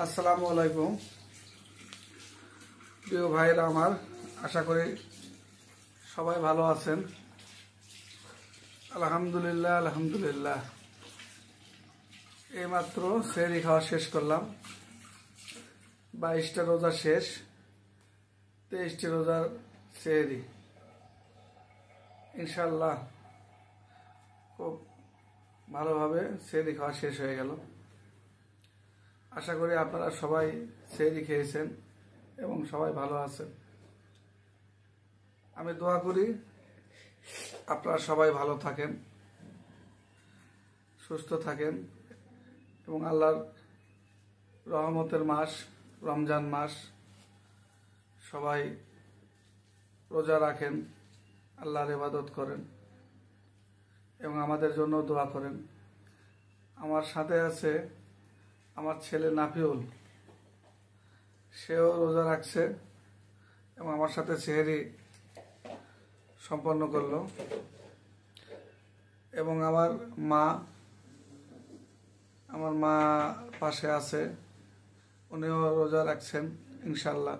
আসসালামু আলাইকুম প্রিয় ভাইরা আমার, আশা করি সবাই ভালো আছেন। আলহামদুলিল্লাহ আলহামদুলিল্লাহ। এইমাত্র সেহরি খাওয়া শেষ করলাম। 22টা রোজা শেষ, 23টি রোজার সেহরি। ইনশাল্লাহ খুব ভালোভাবে সেহরি খাওয়া শেষ হয়ে গেল। আশা করি আপনারা সবাই সেহরি খেয়েছেন এবং সবাই ভালো আছেন। আমি দোয়া করি আপনারা সবাই ভালো থাকেন, সুস্থ থাকেন এবং আল্লাহর রহমতের মাস রমজান মাস, সবাই রোজা রাখেন, আল্লাহর ইবাদত করেন এবং আমাদের জন্য দোয়া করেন। আমার সাথে আছে আমার ছেলে নাফিউল, সেও রোজা রাখছে এবং আমার সাথে সেহরি সম্পন্ন করলো। এবং আমার মা পাশে আছে, উনিও রোজা রাখছেন ইনশাল্লাহ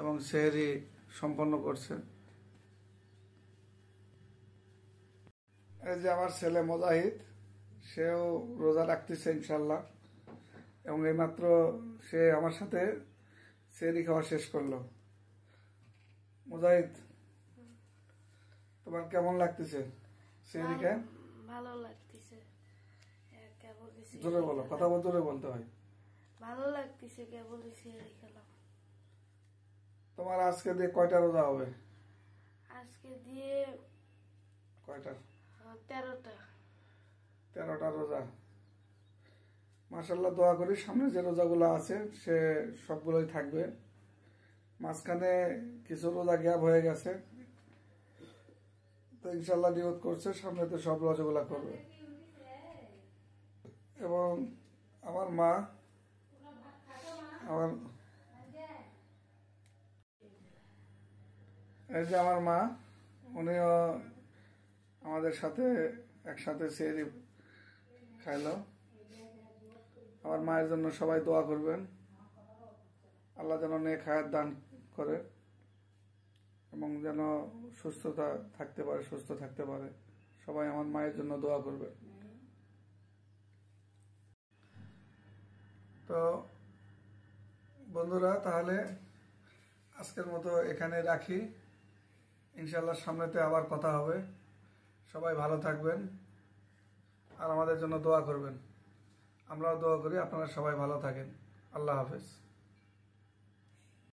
এবং সেহরি সম্পন্ন করছেন। এই যে আমার ছেলে মুজাহিদ, সেও রোজা রাখতেছে ইনশাল্লাহ এবং এইমাত্র সে আমার সাথে সেহরি খাওয়া শেষ করলো। মুজাহিদ, তোমার কেমন লাগতেছে সেহরি খেয়ে? ভালো লাগতেছে। জোরে বলো, কথা জোরে বলতে হয়। ভালো লাগতেছে, কেবল সেহরি খেলাম। তোমার আজকে দিয়ে কয়টা রোজা হবে? আজকে দিয়ে কয়টা? 13টা। 13টা রোজা। মাশাআল্লাহ, দোয়া করি সামনে যে রোজাগুলো আছে সে সবগুলোই থাকবে। মাঝখানে কিছু রোজা গ্যাপ হয়ে গেছে, তো ইনশাল্লাহ নিয়ত করছে সামনে তো সব রোজাগুলা করবে। এবং আমার মা এই যে আমার মা, উনিও আমাদের সাথে একসাথে সেহরি খাইলো। আমার মায়ের জন্য সবাই দোয়া করবেন, আল্লাহ যেন নেক হায়াত দান করে এবং যেন সুস্থতা থাকতে পারে, সুস্থ থাকতে পারে। সবাই আমার মায়ের জন্য দোয়া করবে। তো বন্ধুরা, তাহলে আজকের মতো এখানে রাখি। ইনশাল্লাহ সামনেতে আবার কথা হবে। সবাই ভালো থাকবেন আর আমাদের জন্য দোয়া করবেন। আমরাও দোয়া করি আপনারা সবাই ভালো থাকেন। আল্লাহ হাফেজ।